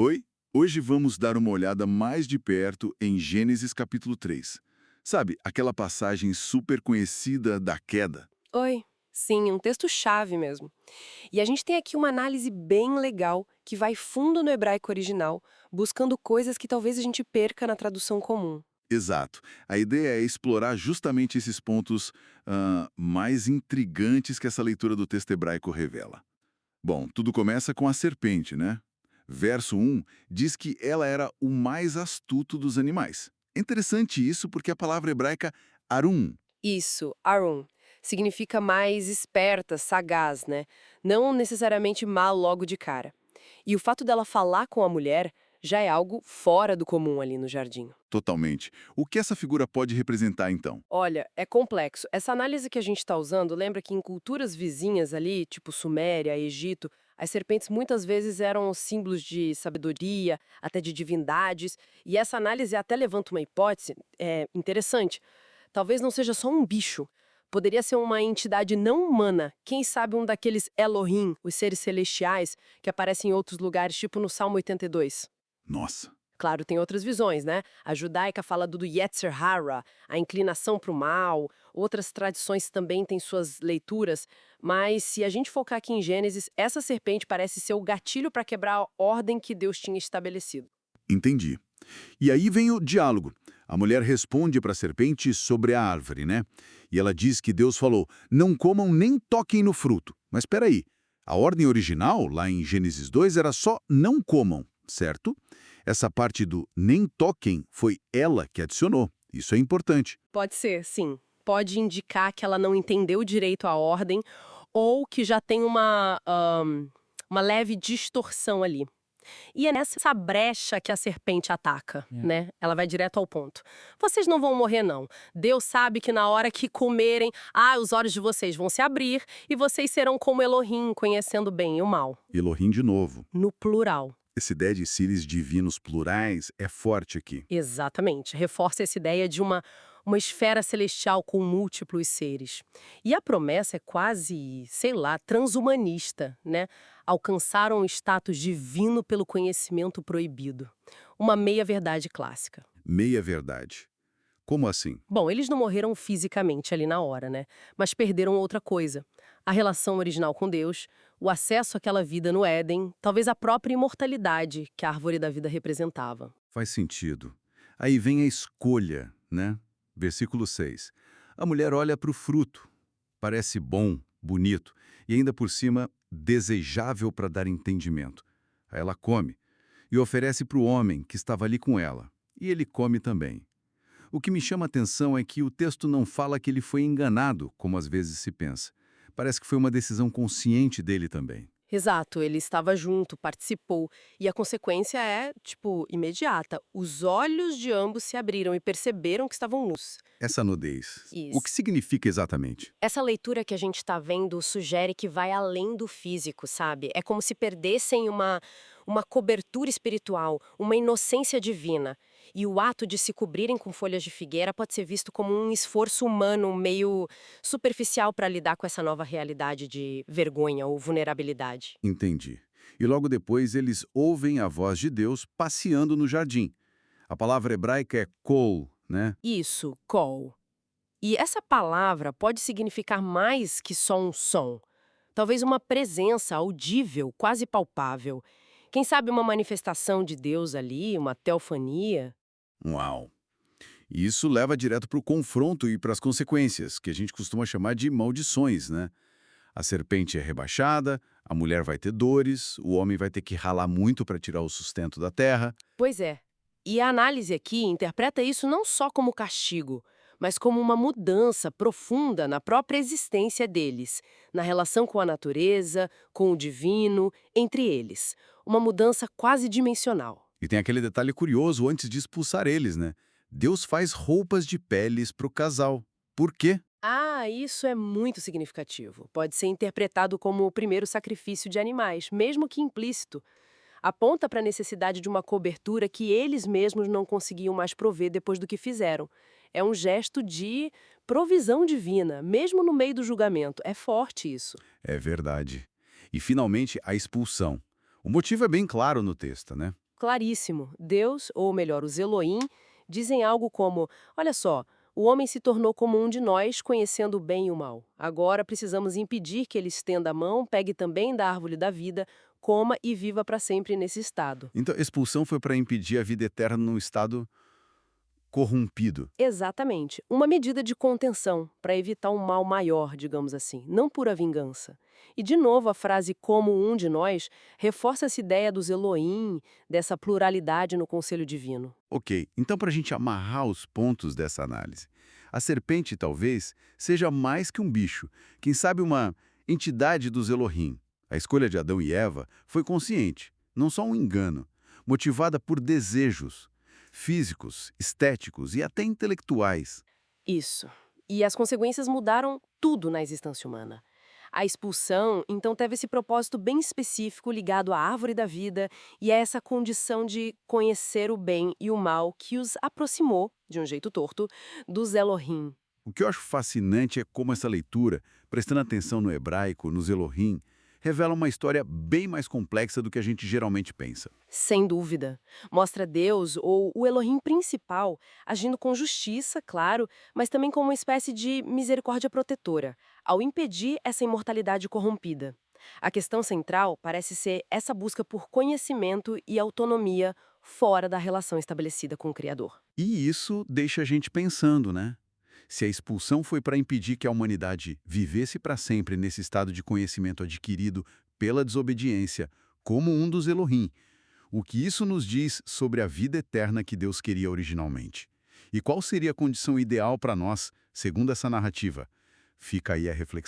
Oi, hoje vamos dar uma olhada mais de perto em Gênesis capítulo 3. Sabe, aquela passagem super conhecida da queda? Oi. Sim, um texto-chave mesmo. E a gente tem aqui uma análise bem legal que vai fundo no hebraico original, buscando coisas que talvez a gente perca na tradução comum. Exato. A ideia é explorar justamente esses pontos mais intrigantes que essa leitura do texto hebraico revela. Bom, tudo começa com a serpente, né? Verso 1 diz que ela era o mais astuto dos animais. É interessante isso porque a palavra hebraica arum. Isso, Arun, significa mais esperta, sagaz, né? Não necessariamente mal logo de cara. E o fato dela falar com a mulher já é algo fora do comum ali no jardim. Totalmente. O que essa figura pode representar, então? Olha, é complexo. Essa análise que a gente está usando lembra que em culturas vizinhas ali, tipo Suméria, Egito, as serpentes muitas vezes eram símbolos de sabedoria, até de divindades, e essa análise até levanta uma hipótese interessante. Talvez não seja só um bicho. Poderia ser uma entidade não humana, quem sabe um daqueles Elohim, os seres celestiais, que aparecem em outros lugares, tipo no Salmo 82. Nossa. Claro, tem outras visões, né? A judaica fala do Yetzer Hara, a inclinação para o mal. Outras tradições também têm suas leituras. Mas se a gente focar aqui em Gênesis, essa serpente parece ser o gatilho para quebrar a ordem que Deus tinha estabelecido. Entendi. E aí vem o diálogo. A mulher responde para a serpente sobre a árvore, né? E ela diz que Deus falou, não comam nem toquem no fruto. Mas espera aí, a ordem original, lá em Gênesis 2, era só não comam, certo? Essa parte do nem toquem foi ela que adicionou. Isso é importante. Pode ser, sim. Pode indicar que ela não entendeu direito a ordem ou que já tem uma leve distorção ali. E é nessa brecha que a serpente ataca, né? Ela vai direto ao ponto. Vocês não vão morrer, não. Deus sabe que na hora que comerem, os olhos de vocês vão se abrir e vocês serão como Elohim, conhecendo bem e o mal. Elohim de novo. No plural. Essa ideia de seres divinos plurais é forte aqui. Exatamente. Reforça essa ideia de uma esfera celestial com múltiplos seres. E a promessa é quase, sei lá, transhumanista, né? Alcançaram o status divino pelo conhecimento proibido. Uma meia-verdade clássica. Meia verdade. Como assim? Bom, eles não morreram fisicamente ali na hora, né? Mas perderam outra coisa. A relação original com Deus, o acesso àquela vida no Éden, talvez a própria imortalidade que a árvore da vida representava. Faz sentido. Aí vem a escolha, né? Versículo 6. A mulher olha para o fruto. Parece bom, bonito e ainda por cima desejável para dar entendimento. Aí ela come e oferece para o homem que estava ali com ela. E ele come também. O que me chama a atenção é que o texto não fala que ele foi enganado, como às vezes se pensa. Parece que foi uma decisão consciente dele também. Exato, ele estava junto, participou, e a consequência é, tipo, imediata. Os olhos de ambos se abriram e perceberam que estavam nus. Essa nudez, o que Isso. significa exatamente? Essa leitura que a gente está vendo sugere que vai além do físico, sabe? É como se perdessem uma cobertura espiritual, uma inocência divina. E o ato de se cobrirem com folhas de figueira pode ser visto como um esforço humano meio superficial para lidar com essa nova realidade de vergonha ou vulnerabilidade. Entendi. E logo depois eles ouvem a voz de Deus passeando no jardim. A palavra hebraica é kol, né? Isso, call. E essa palavra pode significar mais que só um som. Talvez uma presença audível, quase palpável. Quem sabe uma manifestação de Deus ali, uma teofania? Uau! E isso leva direto para o confronto e para as consequências, que a gente costuma chamar de maldições, né? A serpente é rebaixada, a mulher vai ter dores, o homem vai ter que ralar muito para tirar o sustento da terra. Pois é. E a análise aqui interpreta isso não só como castigo, mas como uma mudança profunda na própria existência deles, na relação com a natureza, com o divino, entre eles. Uma mudança quase dimensional. E tem aquele detalhe curioso antes de expulsar eles, né? Deus faz roupas de peles para o casal. Por quê? Isso é muito significativo. Pode ser interpretado como o primeiro sacrifício de animais, mesmo que implícito. Aponta para a necessidade de uma cobertura que eles mesmos não conseguiam mais prover depois do que fizeram. É um gesto de provisão divina, mesmo no meio do julgamento. É forte isso. É verdade. E finalmente a expulsão. O motivo é bem claro no texto, né? claríssimo. Deus, ou melhor, os Elohim, dizem algo como: olha só, o homem se tornou como um de nós, conhecendo o bem e o mal. Agora precisamos impedir que ele estenda a mão, pegue também da árvore da vida, coma e viva para sempre nesse estado. Então, expulsão foi para impedir a vida eterna num estado corrompido. Exatamente. Uma medida de contenção, para evitar um mal maior, digamos assim, não pura vingança. E, de novo, a frase como um de nós reforça essa ideia dos Elohim, dessa pluralidade no conselho divino. Ok, então para a gente amarrar os pontos dessa análise, a serpente talvez seja mais que um bicho, quem sabe uma entidade dos Elohim. A escolha de Adão e Eva foi consciente, não só um engano, motivada por desejos físicos, estéticos e até intelectuais. Isso. E as consequências mudaram tudo na existência humana. A expulsão, então, teve esse propósito bem específico ligado à árvore da vida e a essa condição de conhecer o bem e o mal que os aproximou, de um jeito torto, dos Elohim. O que eu acho fascinante é como essa leitura, prestando atenção no hebraico, nos Elohim, revela uma história bem mais complexa do que a gente geralmente pensa. Sem dúvida. Mostra Deus, ou o Elohim principal, agindo com justiça, claro, mas também com uma espécie de misericórdia protetora, ao impedir essa imortalidade corrompida. A questão central parece ser essa busca por conhecimento e autonomia fora da relação estabelecida com o Criador. E isso deixa a gente pensando, né? Se a expulsão foi para impedir que a humanidade vivesse para sempre nesse estado de conhecimento adquirido pela desobediência, como um dos Elohim, o que isso nos diz sobre a vida eterna que Deus queria originalmente? E qual seria a condição ideal para nós, segundo essa narrativa? Fica aí a reflexão.